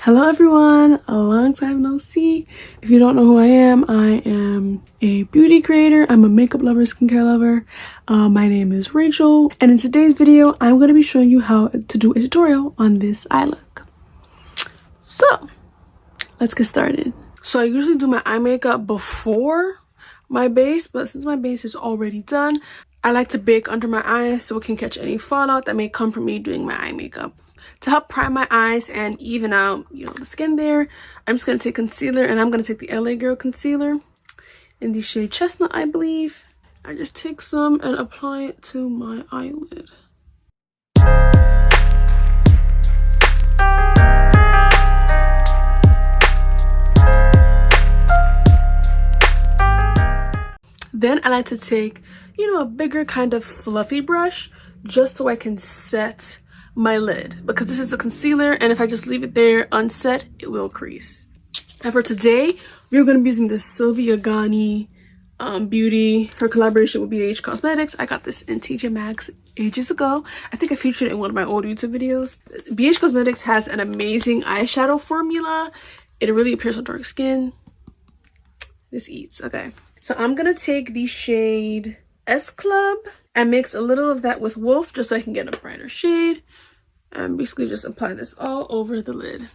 Hello everyone, a long time no see. If you don't know who I am a beauty creator. I'm a makeup lover, skincare lover. My name is Rachel, and in today's video, I'm going to be showing you how to do a tutorial on this eye look. So, let's get started. So I usually do my eye makeup before my base, but since my base is already done, I like to bake under my eyes so it can catch any fallout that may come from me doing my eye makeup. To help prime my eyes and even out, the skin there, I'm just going to take concealer, and I'm going to take the LA Girl concealer in the shade Chestnut, I believe. I just take some and apply it to my eyelid. Then I like to take, a bigger kind of fluffy brush just so I can set my lid, because this is a concealer and if I just leave it there unset, it will crease. And for today, we're going to be using this Sylvia Ghani beauty. Her collaboration with BH Cosmetics. I got this in TJ Maxx ages ago. I think I featured it in one of my old YouTube videos. BH Cosmetics has an amazing eyeshadow formula. It really appears on dark skin. This eats. Okay. So I'm going to take the shade S Club and mix a little of that with Wolf just so I can get a brighter shade. And basically just apply this all over the lid.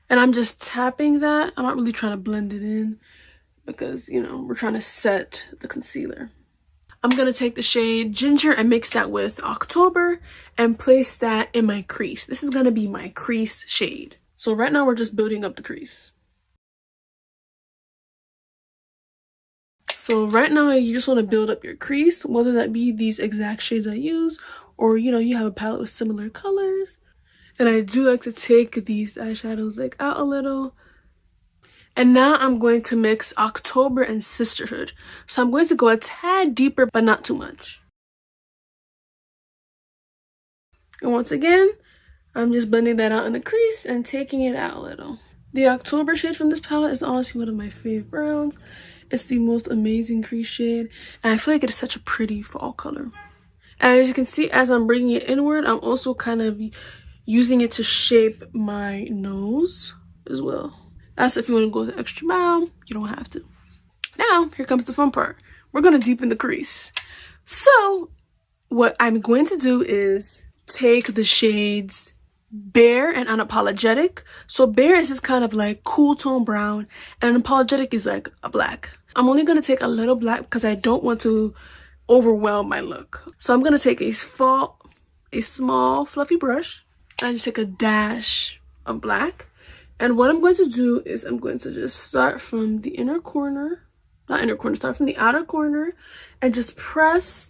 And I'm just tapping that. I'm not really trying to blend it in because, we're trying to set the concealer. I'm going to take the shade Ginger and mix that with October and place that in my crease. This is going to be my crease shade. So right now we're just building up the crease. So right now you just want to build up your crease, whether that be these exact shades I use or, you have a palette with similar colors. And I do like to take these eyeshadows out a little. And now I'm going to mix October and Sisterhood. So I'm going to go a tad deeper, but not too much. And once again, I'm just blending that out in the crease and taking it out a little. The October shade from this palette is honestly one of my fave browns. It's the most amazing crease shade, and I feel like it is such a pretty fall color. And as you can see, as I'm bringing it inward, I'm also kind of using it to shape my nose as well. That's if you want to go the extra mile, you don't have to. Now, here comes the fun part. We're going to deepen the crease. So, what I'm going to do is take the shades Bare and Unapologetic. So Bare is just kind of like cool tone brown, and Unapologetic is like a black. I'm only going to take a little black because I don't want to overwhelm my look. So I'm going to take a small fluffy brush and just take a dash of black. And what I'm going to do is I'm going to just start from the start from the outer corner and just press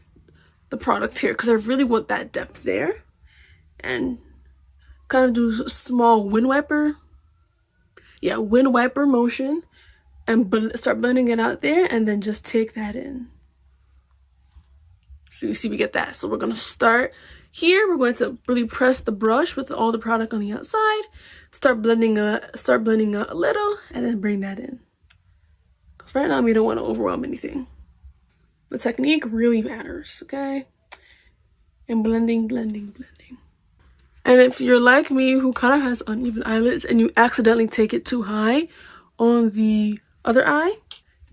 the product here because I really want that depth there. And kind of do a small wind wiper motion and start blending it out there, and then just take that in. So you see we get that. So we're going to start here. We're going to really press the brush with all the product on the outside, start blending out a little, and then bring that in. Because right now we don't want to overwhelm anything. The technique really matters, okay? And blending. And if you're like me, who kind of has uneven eyelids and you accidentally take it too high on the other eye,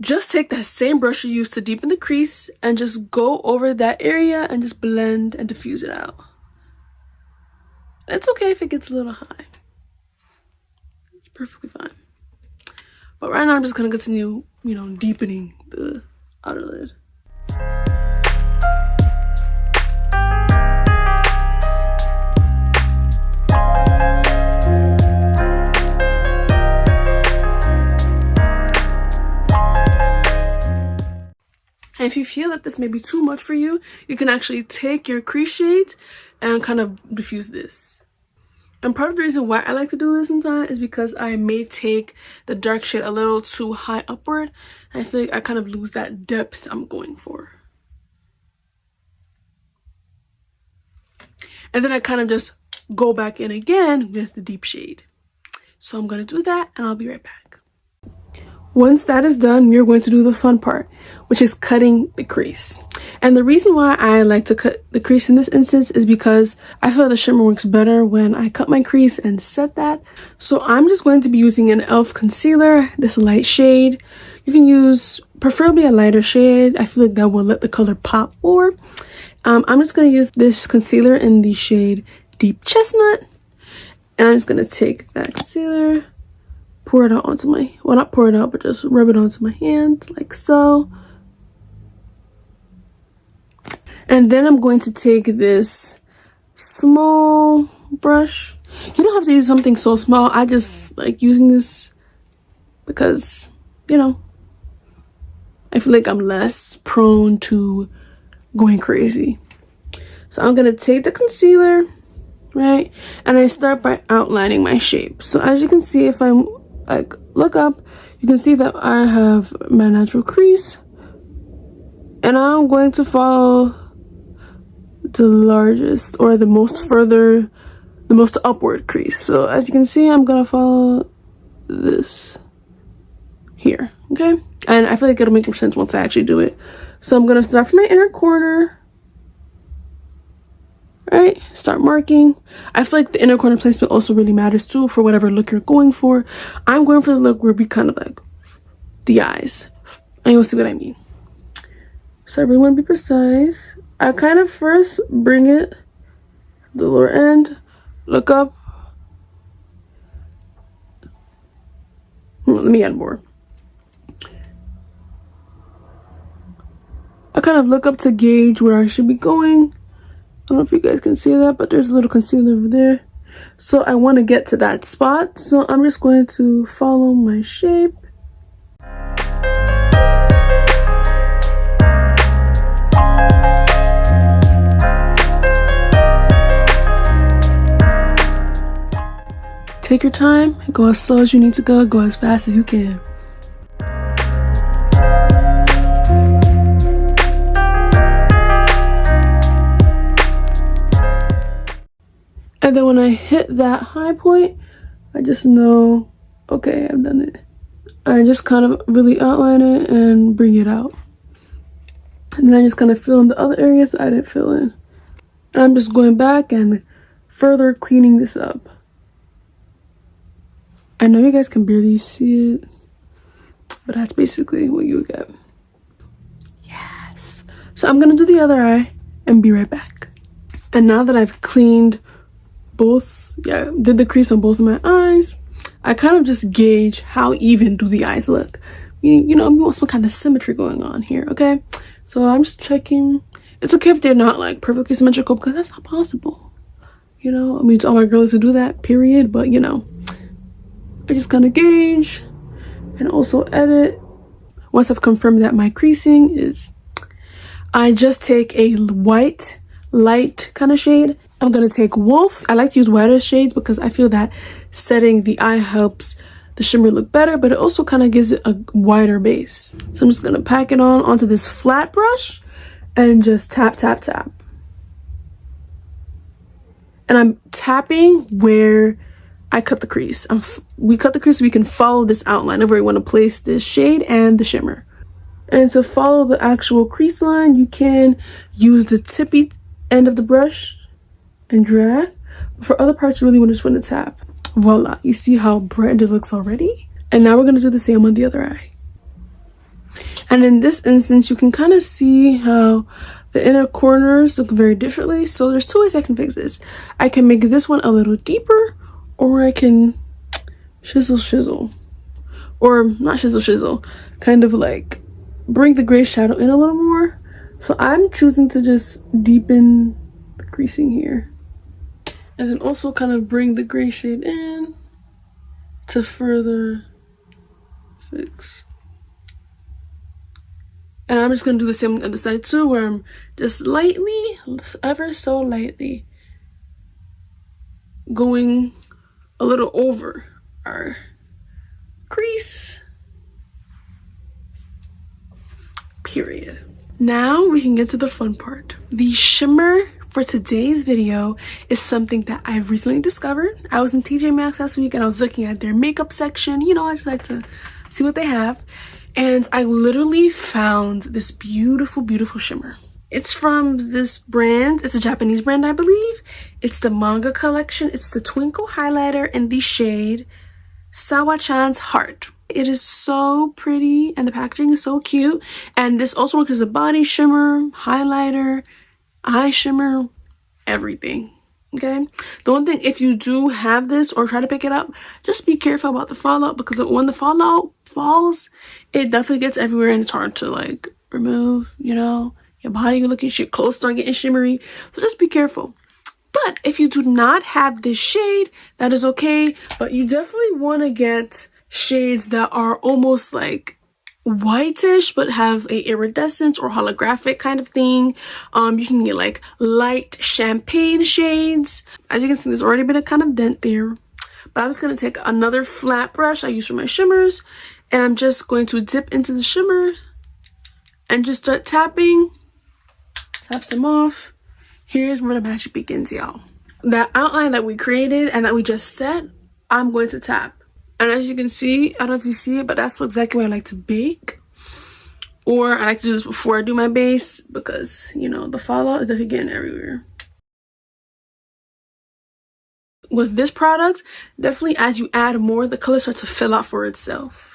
just take that same brush you used to deepen the crease and just go over that area and just blend and diffuse it out. It's okay if it gets a little high. It's perfectly fine. But right now I'm just going to continue, deepening the outer lid. And if you feel that this may be too much for you, you can actually take your crease shades and kind of diffuse this. And part of the reason why I like to do this sometimes is because I may take the dark shade a little too high upward. And I feel like I kind of lose that depth I'm going for. And then I kind of just go back in again with the deep shade. So I'm going to do that and I'll be right back. Once that is done, we're going to do the fun part, which is cutting the crease. And the reason why I like to cut the crease in this instance is because I feel the shimmer works better when I cut my crease and set that. So I'm just going to be using an e.l.f. concealer, this light shade. You can use preferably a lighter shade. I feel like that will let the color pop more. I'm just going to use this concealer in the shade Deep Chestnut. And I'm just going to take that concealer, pour it out onto my, well, not pour it out, but just rub it onto my hand like so. And then I'm going to take this small brush. You don't have to use something so small. I just like using this because, you know, I feel like I'm less prone to going crazy. So I'm going to take the concealer, right? And I start by outlining my shape. So as you can see, if I like look up, you can see that I have my natural crease. And I'm going to follow the largest or the most upward crease. So as you can see, I'm gonna follow this here, okay? And I feel like it'll make more sense once I actually do it. So I'm gonna start from my inner corner, right? Start marking. I feel like the inner corner placement also really matters too for whatever look you're going for. I'm going for the look where we kind of like the eyes, and you'll see what I mean. So I really want to be precise. I kind of first bring it the lower end, look up. Let me add more. I kind of look up to gauge where I should be going. I don't know if you guys can see that, but there's a little concealer over there. So I want to get to that spot. So I'm just going to follow my shape. Take your time, go as slow as you need to go as fast as you can. And then when I hit that high point, I just know, okay, I've done it. I just kind of really outline it and bring it out. And then I just kind of fill in the other areas that I didn't fill in. And I'm just going back and further cleaning this up. I know you guys can barely see it, but that's basically what you get. Yes. So I'm gonna do the other eye and be right back. And now that I've cleaned both, did the crease on both of my eyes, I kind of just gauge how even do the eyes look. You know, we want some kind of symmetry going on here, okay? So I'm just checking. It's okay if they're not like perfectly symmetrical because that's not possible. You know, I mean, it's all my girls who do that, period, but you know. I just kind of gauge and also edit. Once I've confirmed that my creasing is, I just take a white, light kind of shade. I'm going to take Wolf. I like to use whiter shades because I feel that setting the eye helps the shimmer look better, but it also kind of gives it a wider base. So I'm just going to pack it on onto this flat brush and just tap, tap, tap. And I'm tapping where I cut the crease. We cut the crease so we can follow this outline of where we want to place this shade and the shimmer. And to follow the actual crease line, you can use the tippy end of the brush and drag. For other parts, you really just want to tap. Voila, you see how bright it looks already? And now we're going to do the same on the other eye. And in this instance, you can kind of see how the inner corners look very differently. So there's two ways I can fix this. I can make this one a little deeper, or I can shizzle, or not shizzle, kind of like bring the gray shadow in a little more. So I'm choosing to just deepen the creasing here. And then also kind of bring the gray shade in to further fix. And I'm just going to do the same on the other side too, where I'm just lightly, ever so lightly, going a little over our crease. Period. Now we can get to the fun part. The shimmer for today's video is something that I've recently discovered. I was in TJ Maxx last week and I was looking at their makeup section. You know, I just like to see what they have. And I literally found this beautiful, beautiful shimmer. It's from this brand. It's a Japanese brand, I believe. It's the manga collection. It's the Twinkle highlighter in the shade Sawa-chan's Heart. It is so pretty and the packaging is so cute. And this also works as a body shimmer, highlighter, eye shimmer, everything. Okay, the one thing, if you do have this or try to pick it up, just be careful about the fallout, because when the fallout falls, it definitely gets everywhere and it's hard to like remove, you know. Your body looking shit, clothes start getting shimmery, so just be careful. But if you do not have this shade, that is okay, but you definitely want to get shades that are almost like whitish but have a iridescent or holographic kind of thing. You can get like light champagne shades. As you can see, there's already been a kind of dent there, but I'm just going to take another flat brush I use for my shimmers, and I'm just going to dip into the shimmer and just start tapping. Tap some off. Here's where the magic begins, y'all. That outline that we created and that we just set, I'm going to tap. And as you can see, I don't know if you see it, but that's exactly what I like to bake. Or I like to do this before I do my base, because, you know, the fallout is definitely getting everywhere. With this product, definitely as you add more, the color starts to fill out for itself.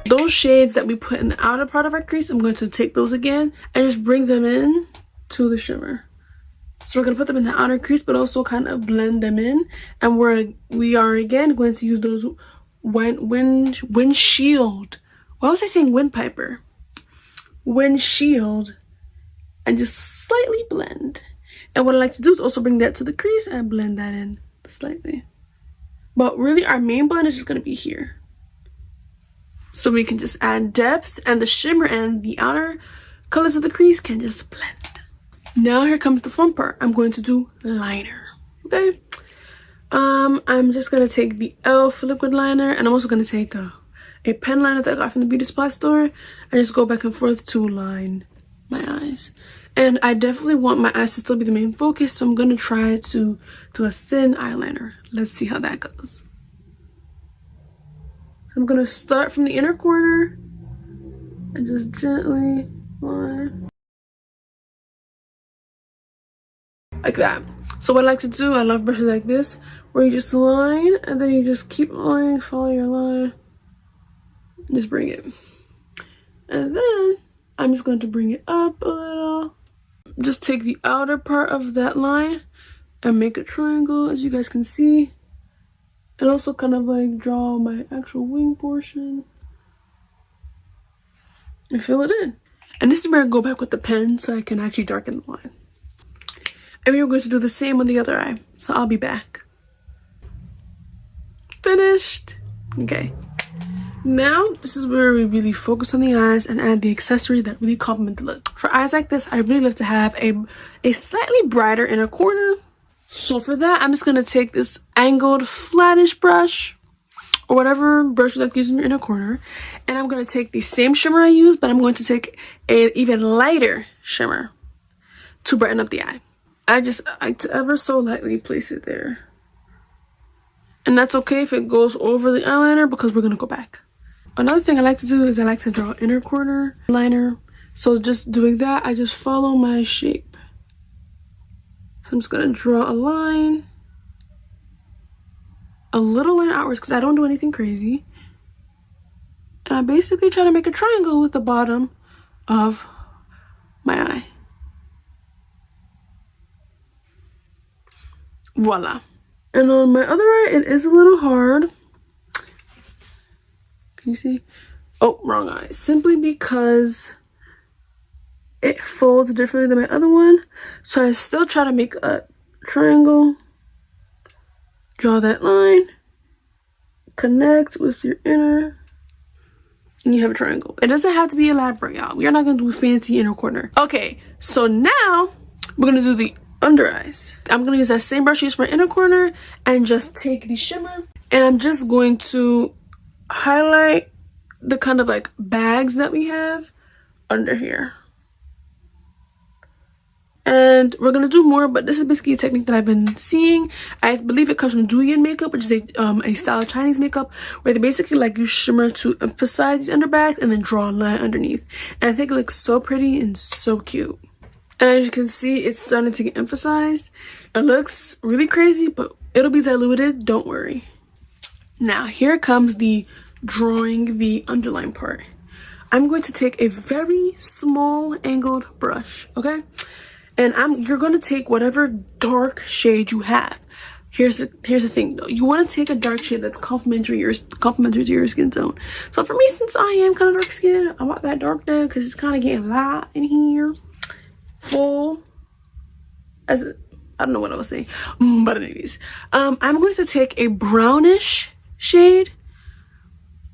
Those shades that we put in the outer part of our crease, I'm going to take those again and just bring them in to the shimmer. So we're going to put them in the outer crease, but also kind of blend them in. And we are again going to use those windshield. Why was I saying windpiper? Windshield. And just slightly blend. And what I like to do is also bring that to the crease and blend that in slightly. But really our main blend is just going to be here. So we can just add depth, and the shimmer and the outer colors of the crease can just blend. Now here comes the fun part. I'm going to do liner. Okay. I'm just going to take the e.l.f. liquid liner, and I'm also going to take a pen liner that I got from the beauty supply store and just go back and forth to line my eyes. And I definitely want my eyes to still be the main focus, so I'm going to try to do a thin eyeliner. Let's see how that goes. I'm going to start from the inner corner and just gently line. Like that. So what I like to do, I love brushes like this, where you just line and then you just keep lining, follow your line, and just bring it. And then I'm just going to bring it up a little. Just take the outer part of that line and make a triangle, as you guys can see. And also kind of like draw my actual wing portion and fill it in. And this is where I go back with the pen so I can actually darken the line. And we're going to do the same on the other eye. So I'll be back. Finished. Okay. Now, this is where we really focus on the eyes and add the accessory that really complement the look. For eyes like this, I really love to have a slightly brighter inner corner. So for that, I'm just going to take this angled flattish brush, or whatever brush you like to use in your inner corner, and I'm going to take the same shimmer I used, but I'm going to take an even lighter shimmer to brighten up the eye. I just like to ever so lightly place it there. And that's okay if it goes over the eyeliner, because we're going to go back. Another thing I like to do is I like to draw inner corner liner. So just doing that, I just follow my shape. So I'm just going to draw a line, a little line outwards, because I don't do anything crazy. And I basically try to make a triangle with the bottom of my eye. Voila. And on my other eye, it is a little hard. Can you see? Oh, wrong eye. Simply because it folds differently than my other one. So I still try to make a triangle. Draw that line. Connect with your inner. And you have a triangle. It doesn't have to be elaborate, y'all. We are not going to do fancy inner corner. Okay, so now we're going to do the under eyes. I'm gonna use that same brush I used for my inner corner and just take the shimmer, and I'm just going to highlight the kind of like bags that we have under here. And we're gonna do more, but this is basically a technique that I've been seeing. I believe it comes from Douyin makeup, which is a style of Chinese makeup where they basically like use shimmer to emphasize the underbags and then draw a line underneath. And I think it looks so pretty and so cute. And as you can see, it's starting to get emphasized. It looks really crazy, but it'll be diluted, don't worry. Now here comes the drawing the underline part. I'm going to take a very small angled brush, okay? And you're going to take whatever dark shade you have. Here's the thing though. You want to take a dark shade that's complementary to your skin tone. So for me, since I am kind of dark skinned, I want that dark there because it's kind of getting light in here. Full. I don't know what I was saying. But anyways, I'm going to take a brownish shade,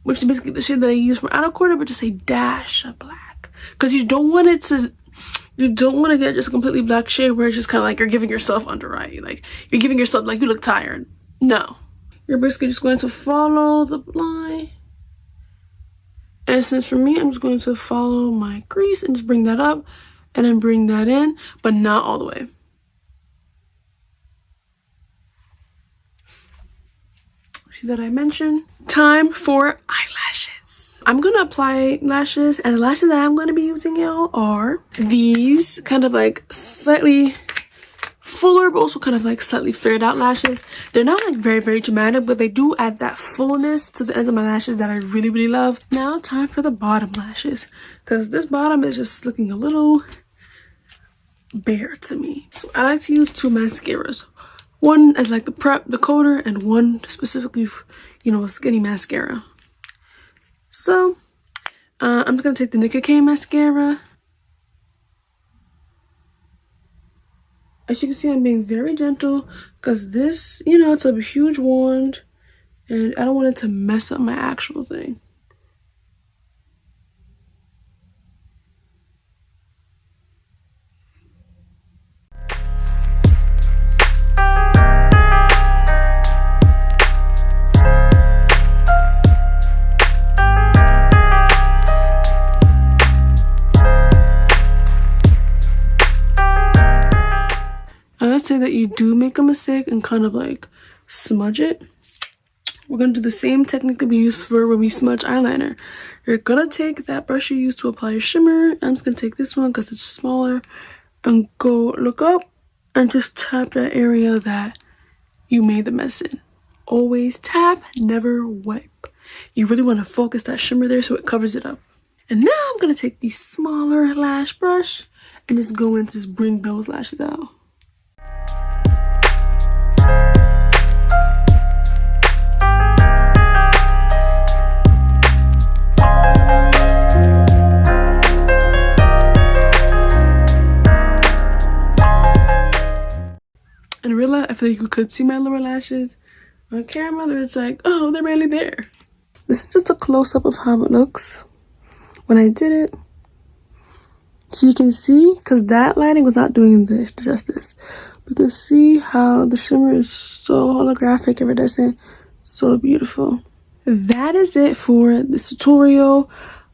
which is basically the shade that I use for outer corner, but just a dash of black. Because you don't want to get just a completely black shade where it's just kind of like you're giving yourself under eye. Like you're giving yourself like you look tired. No. You're basically just going to follow the line. And since for me, I'm just going to follow my crease and just bring that up and then bring that in, but not all the way. See that I mentioned? Time for eyelashes. I'm gonna apply lashes, and the lashes that I'm gonna be using, y'all, are these kind of like slightly fuller but also kind of like slightly flared out lashes. They're not like very, very dramatic, but they do add that fullness to the ends of my lashes that I really, really love. Now time for the bottom lashes, because this bottom is just looking a little bare to me. So I like to use two mascaras. One as like the coater, and one specifically, you know, a skinny mascara. So I'm just gonna take the Nicka K mascara. As you can see, I'm being very gentle because this, you know, it's a huge wand and I don't want it to mess up my actual thing. Say that you do make a mistake and kind of like smudge it. We're gonna do the same technique that we use for when we smudge eyeliner. You're gonna take that brush you used to apply your shimmer. I'm just gonna take this one because it's smaller and go look up and just tap that area that you made the mess in. Always tap, never wipe. You really want to focus that shimmer there so it covers it up. And now I'm gonna take the smaller lash brush and just go in to just bring those lashes out. In real life, I feel like you could see my lower lashes. On camera, it's like, oh, they're barely there. This is just a close-up of how it looks when I did it. So you can see, because that lighting was not doing this justice. You can see how the shimmer is so holographic, iridescent, so beautiful. That is it for this tutorial.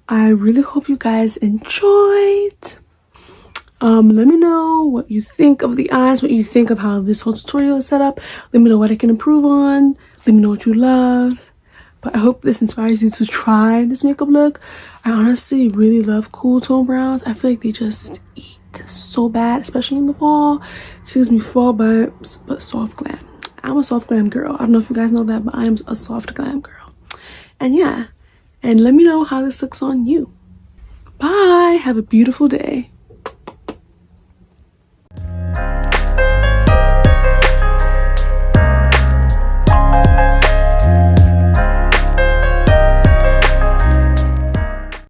I really hope you guys enjoyed. Let me know what you think of the eyes, what you think of how this whole tutorial is set up. Let me know what I can improve on. Let me know what you love. But I hope this inspires you to try this makeup look. I honestly really love cool tone browns. I feel like they just eat so bad, especially in the fall. She gives me fall vibes, but soft glam. I'm a soft glam girl. I don't know if you guys know that, but I am a soft glam girl. And yeah, and let me know how this looks on you. Bye. Have a beautiful day.